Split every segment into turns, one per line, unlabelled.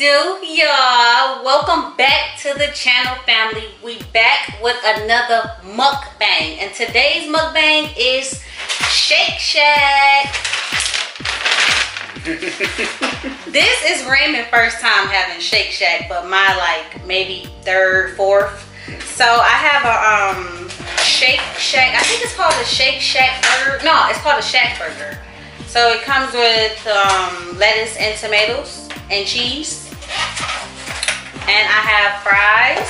do, y'all? Welcome back to the channel, family. We back with another mukbang, and today's mukbang is Shake Shack. This is Raymond's first time having Shake Shack, but my maybe third, fourth. So I have a Shake Shack. I think it's called a Shake Shack burger. No, it's called a Shack burger. So it comes with lettuce and tomatoes and cheese. And I have fries.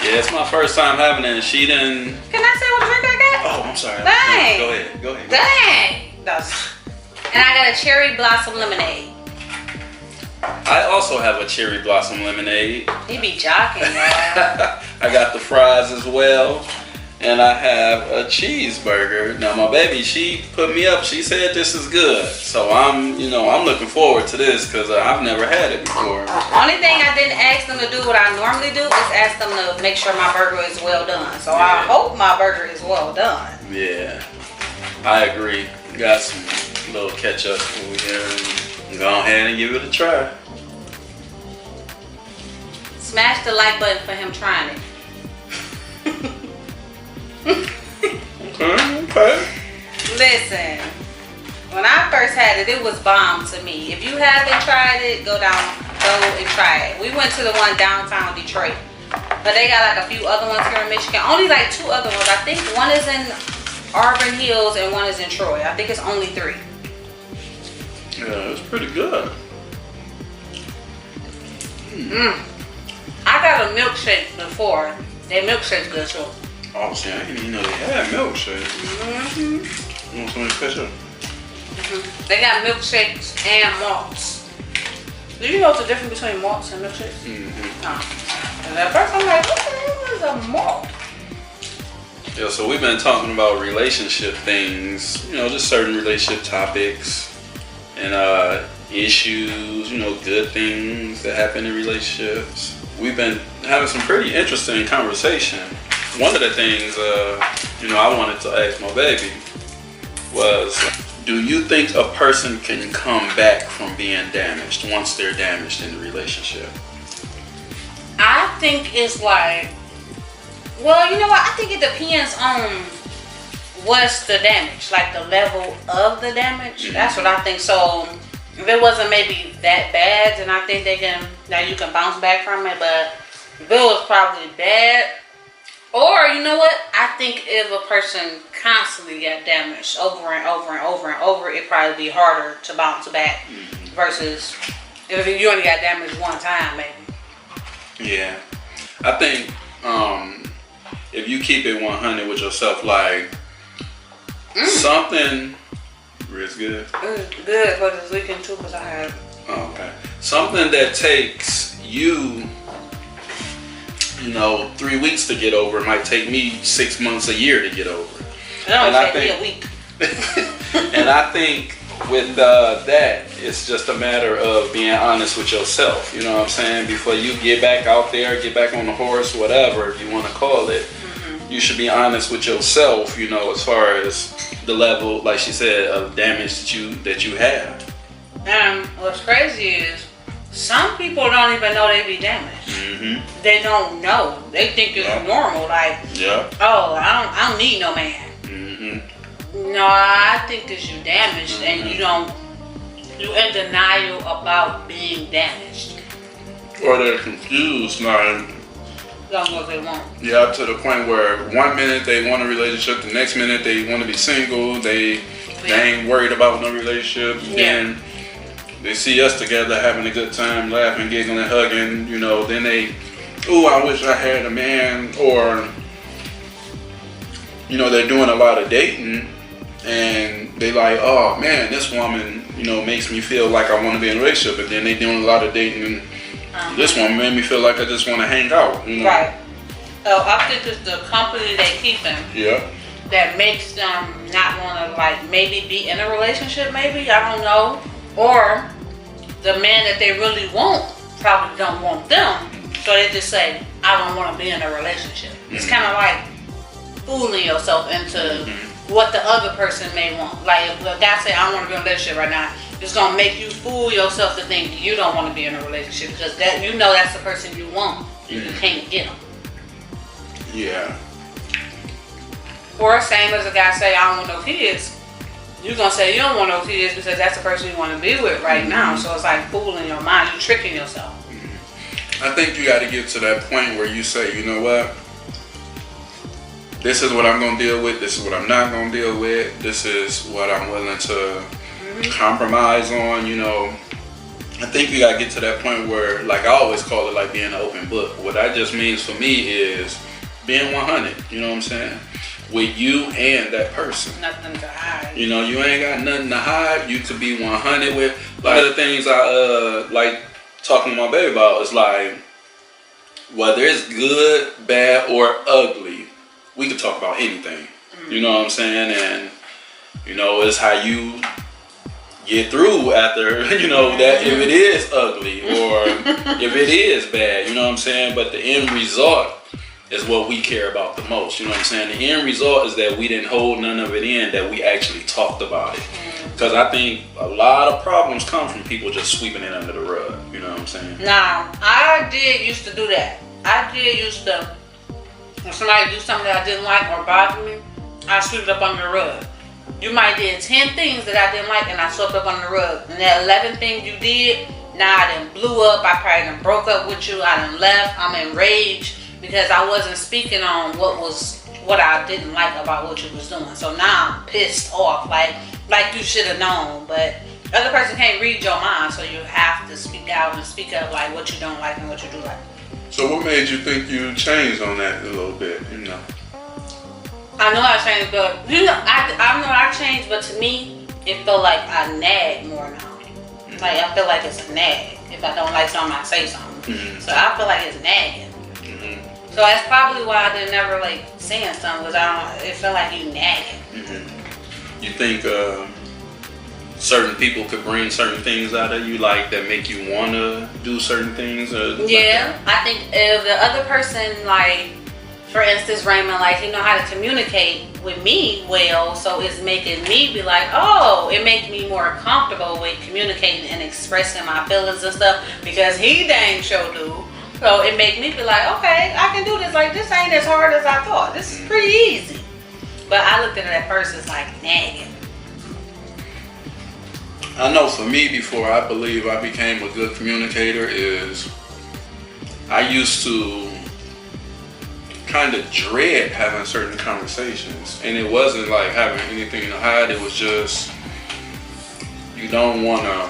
Yeah, it's my first time having it, and she didn't...
Can I say what drink I got?
Oh, I'm sorry.
Dang.
Go ahead.
Dang. And I got a cherry blossom lemonade.
I also have a cherry blossom lemonade.
He be jocking, y'all.
I got the fries as well. And I have a cheeseburger. Now my baby, she put me up. She said this is good. So I'm looking forward to this because I've never had it before.
Only thing I didn't ask them to do what I normally do is ask them to make sure my burger is well done. So yeah. I hope my burger is well done.
Yeah, I agree. Got some little ketchup over here. Go ahead and give it a try.
Smash the like button for him trying it.
Okay.
Listen, when I first had it, it was bomb to me. If you haven't tried it, go and try it. We went to the one downtown Detroit, but they got like a few other ones here in Michigan. Only like 2 other ones. I think one is in Auburn Hills and one is in Troy. I think it's only 3.
Yeah, it's pretty good.
I got a milkshake before. That milkshake's good too.
Oh, see, I didn't even know they had milkshakes. You want something special?
They got milkshakes and malts. Do you know what's the difference between malts and milkshakes? No. And at first I'm like, what the hell is a malt?
Yeah, so we've been talking about relationship things, just certain relationship topics and issues, good things that happen in relationships. We've been having some pretty interesting conversation. One of the things, I wanted to ask my baby was, do you think a person can come back from being damaged once they're damaged in the relationship?
I think it's like, well, you know what? I think it depends on what's the damage, like the level of the damage. That's what I think. So if it wasn't maybe that bad, then I think you can bounce back from it. But if it was probably bad, or you know what? I think if a person constantly got damaged over and over and over and over, it'd probably be harder to bounce back versus if you only got damaged one time, maybe.
Yeah, I think if you keep it 100 with yourself, like something is good.
Good for this weekend too, because I have.
Okay, something that takes you 3 weeks to get over might take me 6 months, a year to get over.
And I think me a week.
And I think with that, it's just a matter of being honest with yourself. You know what I'm saying? Before you get back out there, get back on the horse, whatever you want to call it, you should be honest with yourself. As far as the level, like she said, of damage that you have.
And what's crazy is, some people don't even know they be damaged. They don't know. They think it's normal. Like, oh, I don't need no man. No, I think it's you damaged, and you're in denial about being damaged.
Or they're confused, man.
Don't know what they want.
Yeah, to the point where 1 minute they want a relationship, the next minute they want to be single. They ain't worried about no relationship. Then they see us together having a good time, laughing, giggling, hugging, then they, I wish I had a man, or, they're doing a lot of dating, and they like, oh man, this woman, makes me feel like I want to be in a relationship, and then they doing a lot of dating, and this woman made me feel like I just want to hang out,
Right. So I think it's the company they keep them.
Yeah.
That makes them not want to, maybe be in a relationship, maybe, I don't know. Or the man that they really want probably don't want them. So they just say, I don't want to be in a relationship. It's kind of like fooling yourself into what the other person may want. Like if a guy say, I don't want to be in a relationship right now, it's gonna make you fool yourself to think you don't want to be in a relationship because that that's the person you want and you can't get them.
Yeah.
Or same as a guy say, I don't want no kids. You're gonna say you don't want no kids because that's the person you want to be with right now. So it's like fooling your mind. You're tricking yourself.
I think you got to get to that point where you say, you know what? This is what I'm going to deal with. This is what I'm not going to deal with. This is what I'm willing to compromise on, I think you got to get to that point where, like I always call it like being an open book. What that just means for me is being 100, you know what I'm saying? With you and that person.
Nothing to hide.
You ain't got nothing to hide. You could be 100 with. A lot of the things I like talking to my baby about is like, whether it's good, bad, or ugly, we could talk about anything. You know what I'm saying? And, it's how you get through after, that if it is ugly or if it is bad, you know what I'm saying? But the end result is what we care about the most, you know what I'm saying? The end result is that we didn't hold none of it in, that we actually talked about it. Because I think a lot of problems come from people just sweeping it under the rug, you know what I'm saying?
Now, I did used to do that. I did used to, when somebody do something that I didn't like or bothered me, I sweep it up under the rug. You might did 10 things that I didn't like and I swept up under the rug. And that 11th thing you did, now I done blew up, I probably done broke up with you, I done left, I'm enraged because I wasn't speaking on what I didn't like about what you was doing. So now I'm pissed off, like you should have known. But the other person can't read your mind, so you have to speak out and speak up like what you don't like and what you do like.
So what made you think you changed on that a little bit,
I know I changed, but I know I changed, but to me, it felt like I nag more now. Like I feel like it's a nag. If I don't like something, I say something. So I feel like it's nagging. So that's probably why I didn't never like saying something, because it felt like you nagging.
You think certain people could bring certain things out of you, like that make you want to do certain things?
Yeah, like I think if the other person, like, for instance, Raymond, like, he know how to communicate with me well, so it's making me be like, oh, it makes me more comfortable with communicating and expressing my feelings and stuff, because he dang sure do. So it make me be like, okay, I can do this. Like, this ain't as hard as I thought. This is pretty easy. But I looked at it at first as like nagging.
I know for me, before I believe I became a good communicator, is I used to kind of dread having certain conversations. And it wasn't like having anything to hide. It was just, you don't want to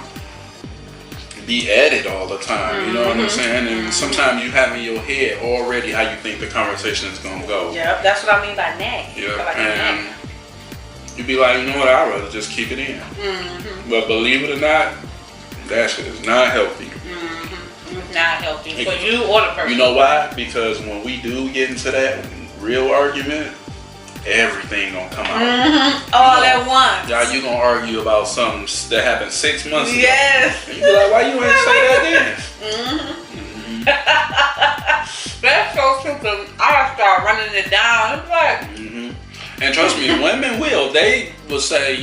be at it all the time, you know what I'm saying? And sometimes you have in your head already how you think the conversation is going to go.
Yeah, that's what I mean by nagging.
Yeah,
like
and you'd be like, you know what, I'd rather just keep it in. But believe it or not, that shit is not healthy.
It's not healthy for you or the person.
You know why? Because when we do get into that real argument, everything gonna come out.
All at once.
Y'all, you gonna argue about something that happened 6 months ago.
Yes.
And you be like, why you ain't say that then?
That's so stupid. I start running it down. It's like.
And trust me, women will. They will say,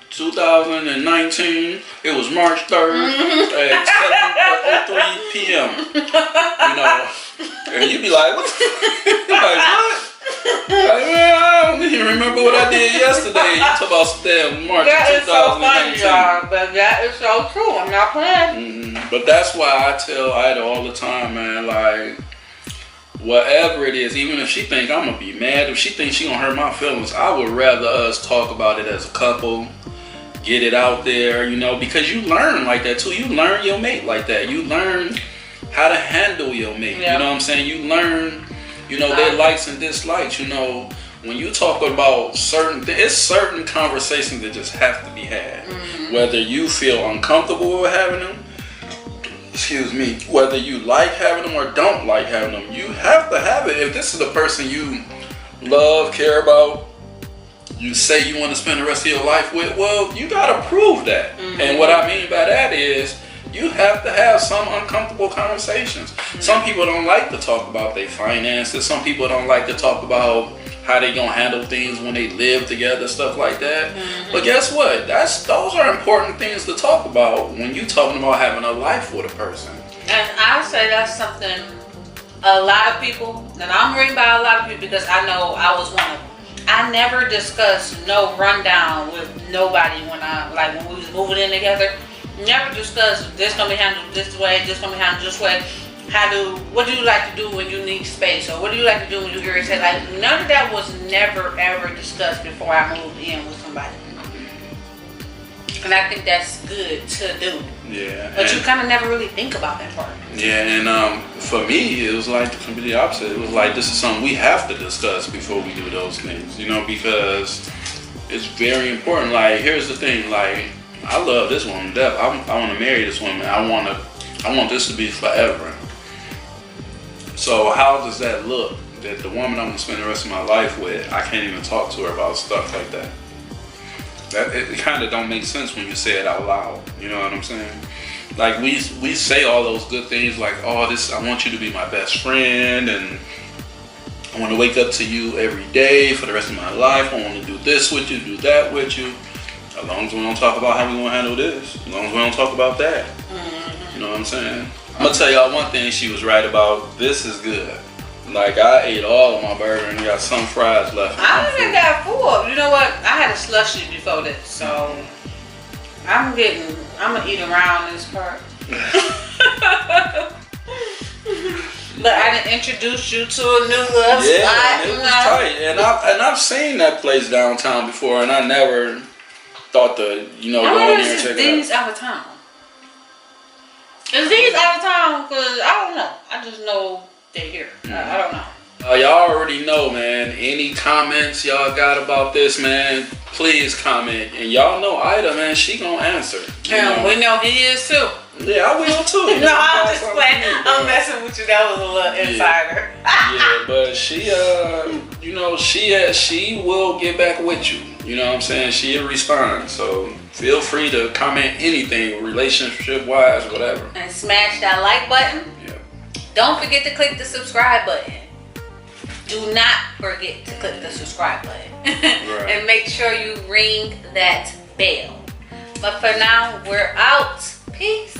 2019, it was March 3rd at 7:03 p.m. And you be like, what? Like, what? Like, man, I don't even remember what I did yesterday. You talk about damn March 2019.
That is so funny, y'all, but that is so true. I'm not playing.
But that's why I tell Ida all the time, man, like, whatever it is, even if she think I'm gonna be mad, if she thinks she gonna hurt my feelings, I would rather us talk about it as a couple, get it out there, because you learn like that too. You learn your mate like that. You learn how to handle your mate.
Yeah.
You know what I'm saying? You learn, their likes and dislikes. When you talk about certain things, it's certain conversations that just have to be had. Whether you feel uncomfortable with having them, whether you like having them or don't like having them, you have to have it. If this is the person you love, care about, you say you want to spend the rest of your life with, well, you got to prove that. And what I mean by that is, you have to have some uncomfortable conversations. Some people don't like to talk about their finances. Some people don't like to talk about how they gonna handle things when they live together, stuff like that. But guess what? Those are important things to talk about when you talking about having a life with a person.
And I say that's something a lot of people, and I'm reading by a lot of people because I know I was one of them. I never discussed no rundown with nobody when we was moving in together. Never discussed this gonna be handled this way, this gonna be handled this way. What do you like to do when you need space, or what do you like to do when you irritate? Like, none of that was never ever discussed before I moved in with somebody. And I think that's good to do.
Yeah.
But you kind of never really think about that part.
Yeah, and for me, it was like the completely opposite. It was like, this is something we have to discuss before we do those things, because it's very important. Like, here's the thing, like, I love this woman to death. I want to marry this woman. I want this to be forever. So how does that look? That the woman I'm gonna spend the rest of my life with, I can't even talk to her about stuff like that. It kind of don't make sense when you say it out loud. You know what I'm saying? Like, we say all those good things, like, oh, I want you to be my best friend, and I want to wake up to you every day for the rest of my life. I want to do this with you, do that with you. As long as we don't talk about how we want to handle this. As long as we don't talk about that. You know what I'm saying? I'm going to tell y'all one thing she was right about. This is good. Like, I ate all of my burger and got some fries left.
I even got full. You know what? I had a slushie before that, so I'm gonna eat around this part. But I didn't introduce you to a new spot.
Yeah, it was tight. And I've seen that place downtown before, and I never thought to, go in there and check it out.
These out of town. Is these out of town? Because I don't know. I just know they're here. I don't know.
Y'all already know, man. Any comments y'all got about this, man, please comment. And y'all know Ida, man, she gonna answer.
And we know he is too.
Yeah, I will too.
No, I'm just playing. I'm messing with you. That was a little insider.
Yeah, but she, she will get back with you. You know what I'm saying? She'll respond. So feel free to comment anything, relationship-wise, whatever.
And smash that like button.
Yeah.
Don't forget to click the subscribe button. Do not forget to click the subscribe button.
Right.
And make sure you ring that bell. But for now, we're out. Peace.